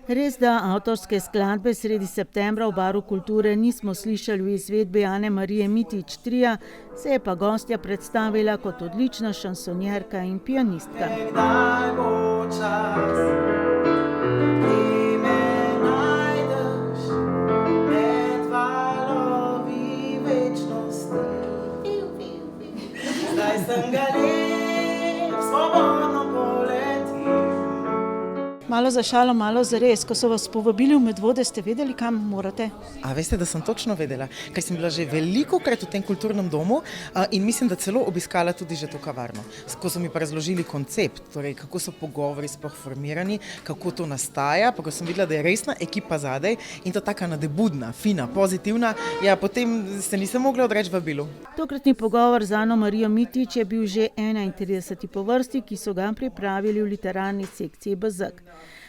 Res, da avtorske skladbe sredi septembra v Baru kulture nismo slišali v izvedbi Ane Marije Mitić tria, se je pa gostja predstavila kot odlična šansonjerka in pianistka. Kdaj bo čas, ki me najdeš med valovi večnosti. Zdaj sem ga lep, svobodno poletim. Malo za šalo, malo za res. Ko so vas povabili v Medvode, ste vedeli, kam morate? A veste, da sem točno vedela, ker sem bila že velikokrat v tem kulturnem domu in mislim, da celo obiskala tudi že to kavarno. Ko so mi pa razložili koncept, torej kako so pogovori sploh formirani, kako to nastaja, pa ko sem videla, da je resna ekipa zadaj in to taka nadebudna, fina, pozitivna, ja, potem se nisem mogla odreči vabilu. Tokratni pogovor z Ano Marijo Mitić je bil že 31. po vrsti, ki so ga pripravili v literarni sekciji Bezeg.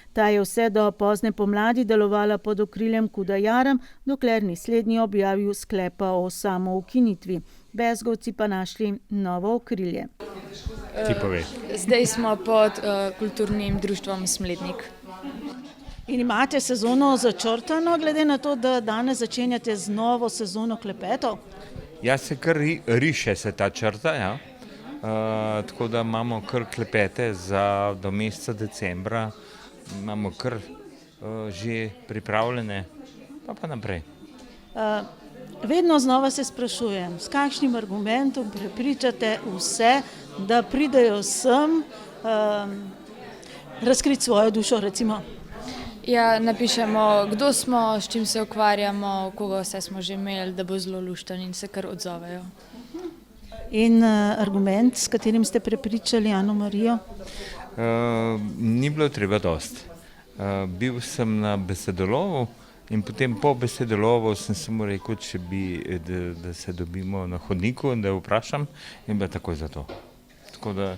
Ta je vse do pozne pomladi delovala pod okriljem Kuda Jarem, dokler ni slednji objavil sklepa o samoukinitvi. Bezgovci pa našli novo okrilje. Ti povej. Zdaj smo pod kulturnim društvom Smlednik. In imate sezono začrtano, glede na to, da danes začenjate z novo sezono klepetov? Ja, se kar riše se ta črta, ja. Tako da imamo kar klepete do meseca decembra. Imamo kar že pripravljene, pa naprej. Vedno znova se sprašujem, s kakšnim argumentom prepričate vse, da pridejo sem razkriti svojo dušo, recimo? Ja, napišemo, kdo smo, s čim se ukvarjamo, koga vse smo že imeli, da bo zelo lušten in se kar odzovejo. In argument, s katerim ste prepričali Ano Marijo? Ni bilo treba dosti. Bil sem na besedolovu in potem po besedolovu sem samo rekel, da se dobimo na hodniku in da vprašam in bila takoj za to. Tako da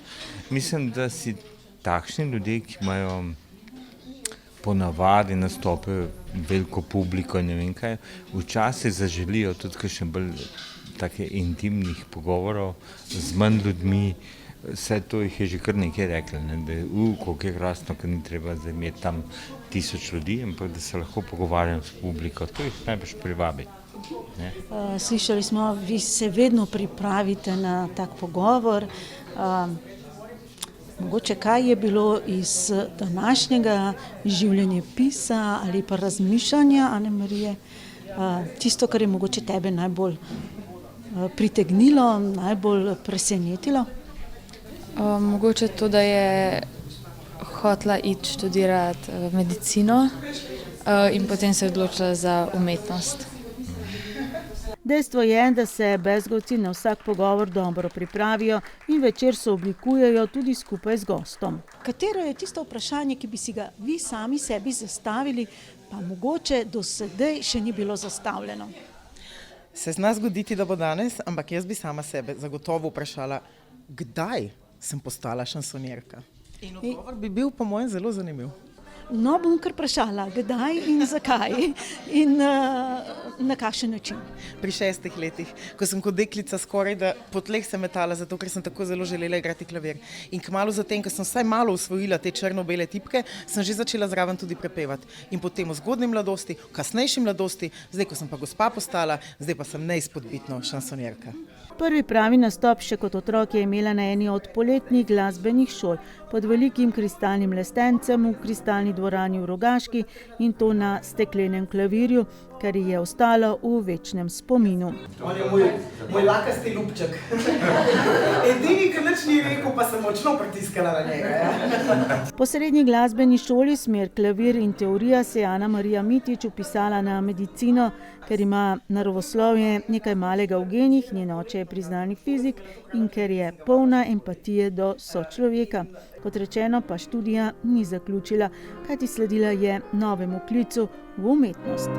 mislim, da si takšni ljudje, ki imajo po navadi nastope veliko publiko in ne vem kaj, včasih zaželijo tudi kakšen bolj take intimnih pogovorov z manj ljudmi. Vse to jih je že kar nekaj rekli, da je koliko je krasno, ker ni treba zdaj imeti tam 1000 ljudi, ampak da se lahko pogovarjam s publiko. To jih najbolj privabi. Slišali smo, vi se vedno pripravite na tak pogovor. Mogoče kaj je bilo iz današnjega življenjepisa ali pa razmišljanja Ane Marije, tisto, kar je mogoče tebe najbolj pritegnilo, najbolj presenetilo? Mogoče to, da je hotela iti študirati medicino in potem se je odločila za umetnost. Dejstvo je, da se bezgovci na vsak pogovor dobro pripravijo in večer se oblikujejo tudi skupaj z gostom. Katero je tisto vprašanje, ki bi si ga vi sami sebi zastavili, pa mogoče do sedaj še ni bilo zastavljeno? Se zna zgoditi, da bo danes, ampak jaz bi sama sebe zagotovo vprašala, kdaj sem postala šansonjerka. In odgovor bi bil po mojem zelo zanimiv. No, bom kar vprašala, kdaj in zakaj in na kakšen način. Pri 6 letih, ko sem kot deklica skoraj da po tleh se metala, zato ker sem tako zelo želela igrati klavir. In kmalu zatem, ko sem vsaj malo usvojila te črno-bele tipke, sem že začela zraven tudi prepevati. In potem v zgodnji mladosti, v kasnejši mladosti, zdaj ko sem pa gospa postala, zdaj pa sem neizpodbitno šansonjerka. Prvi pravi nastop še kot otrok je imela na eni od poletnih glasbenih šol pod velikim kristalnim lestencem v kristalni dvorani v Rogaški in to na steklenem klavirju, kar je ostalo v večnem spominu. On je moj lakasti ljubček. Edini, ki nič ni rekel, pa sem močno pritiskala na njega. Po srednji glasbeni šoli smer klavir in teorija se je Ana Marija Mitić vpisala na medicino, ker ima naravoslovje nekaj malega v genih, njen oče je priznani fizik in ker je polna empatije do sočloveka. Kot rečeno, pa študija ni zaključila, kajti sledila je novemu klicu v umetnost.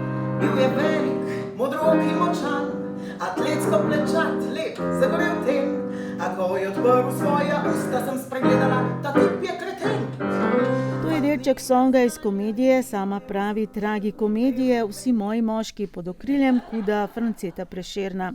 Bil je velik, modrook in močan, atletsko plečat, lep, zagorel tem. A ko je odprl svoja usta, sem spregledala, ta tip je kreten. To je delček songa iz komedije, sama pravi tragikomedije Vsi moji moški pod okriljem Kuda Franceta Prešerna.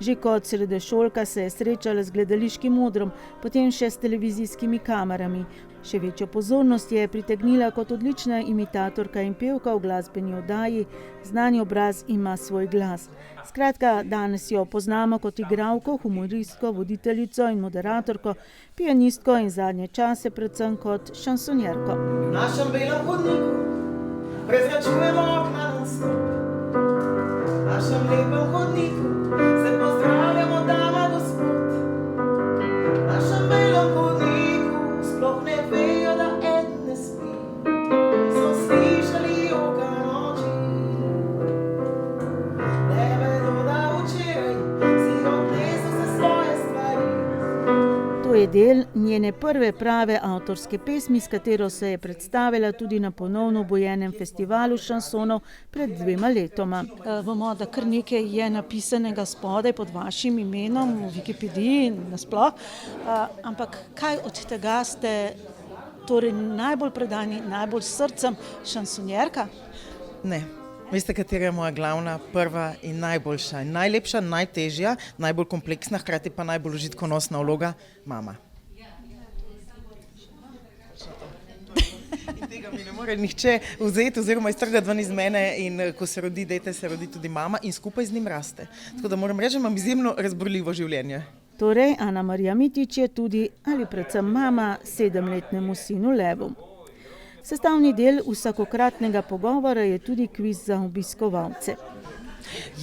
Že kot srednješolka se je srečala z gledališkim odrom, potem še s televizijskimi kamerami. Še večjo pozornost je pritegnila kot odlična imitatorka in pevka v glasbeni oddaji. Znani obraz ima svoj glas. Skratka, danes jo poznamo kot igralko, humoristko, voditeljico in moderatorko, pianistko in zadnje čase predvsem kot šansonjerko. V našem belem hodniku prezračujemo okna non-stop. V našem lepem hodniku se pozdravljamo, dama, gospod. V našem belem hodniku sploh ne vejo, da eden ne spi. So slišali joka noči. Ne vedo, da včeraj si odnesel vse svoje stvari. To je del njene prve prave avtorske pesmi, s katero se je predstavila tudi na ponovno obojenem festivalu šansonov pred 2 letoma. Vemo, da kar nekaj je napisanega spodaj pod vašim imenom v Wikipediji nasploh, ampak kaj od tega ste torej najbolj predani, najbolj s srcem šansonjerka? Ne. Veste, katera je moja glavna, prva in najboljša, in najlepša, najtežja, najbolj kompleksna, hkrati pa najbolj užitkonosna vloga? Mama. In tega mi ne more nihče vzeti oziroma iztrgati ven iz mene, in ko se rodi dete, se rodi tudi mama in skupaj z njim raste. Tako da moram reči, da imam izjemno razburljivo življenje. Torej, Anamarija Mitić je tudi ali predvsem mama 7-letnemu sinu Levu. Sestavni del vsakokratnega pogovora je tudi kviz za obiskovalce.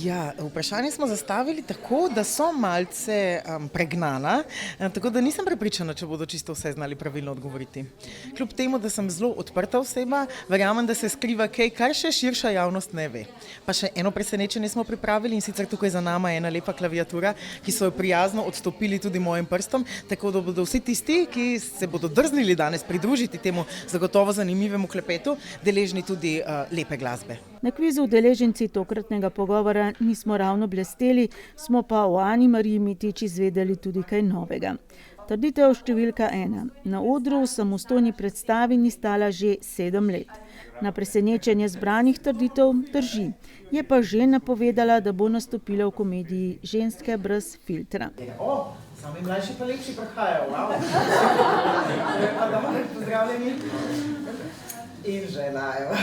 Ja, vprašanje smo zastavili tako, da so malce pregnana, tako da nisem prepričana, če bodo čisto vse znali pravilno odgovoriti. Kljub temu, da sem zelo odprta oseba, verjamem, da se skriva kaj, kar še širša javnost ne ve. Pa še eno presenečenje smo pripravili, in sicer tukaj za nama je ena lepa klaviatura, ki so jo prijazno odstopili tudi mojim prstom, tako da bodo vsi tisti, ki se bodo drznili danes pridružiti temu zagotovo zanimivemu klepetu, deležni tudi lepe glasbe. Na kvizu udeleženci tokratnega pogovora nismo ravno blesteli, smo pa o Anamariji Mitić izvedeli tudi kaj novega. Trditev številka 1. Na odru v samostojni predstavi ni stala že 7 let. Na presenečenje zbranih trditev drži. Je pa že napovedala, da bo nastopila v komediji Ženske brez filtra. Sami mlajši pa lepši prihajajo, wow. Pa dobro, pozdravljeni. In želajo.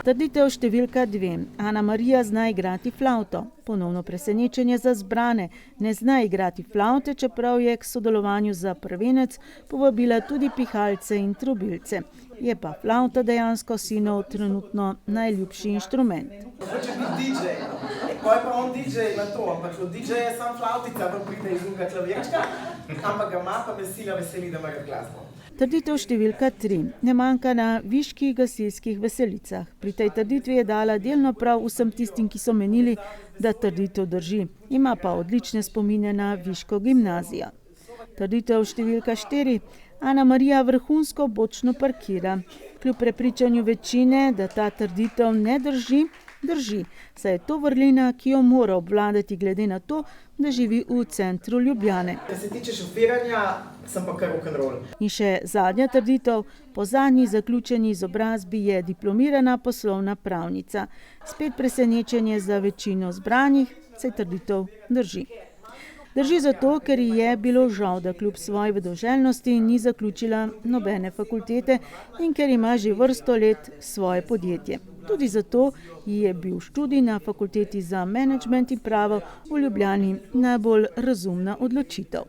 Trditev številka 2. Anamarija zna igrati flavto. Ponovno presenečenje za zbrane. Ne zna igrati flavte, čeprav je k sodelovanju za prvenec povabila tudi pihalce in trobilce. Je pa flavta dejansko sinov trenutno najljubši inštrument. Hoče biti DJ. Ko je pa on DJ na to, ampak od DJ je sam flavtica, pa pride iz druga klavirčka, ampak ga ima pa vesila veseli, da ima glasbo. Trditev številka 3. Ne manjka na viških gasilskih veselicah. Pri tej trditvi je dala delno prav vsem tistim, ki so menili, da trditev drži. Ima pa odlične spomine na viško gimnazijo. Trditev številka 4. Anamarija vrhunsko bočno parkira. Kljub prepričanju večine, da ta trditev ne drži, drži, saj je to vrlina, ki jo mora obvladati glede na to, da živi v centru Ljubljane. Kar se tiče šofiranja, sem pa kar rock'n'roll. In še zadnja trditev. Po zadnji zaključeni izobrazbi je diplomirana poslovna pravnica. Spet presenečenje za večino zbranih, saj trditev drži. Drži zato, ker ji je bilo žal, da kljub svoji vedoželjnosti ni zaključila nobene fakultete in ker ima že vrsto let svoje podjetje. Tudi zato ji je bil študij na fakulteti za menedžment in pravo v Ljubljani najbolj razumna odločitev.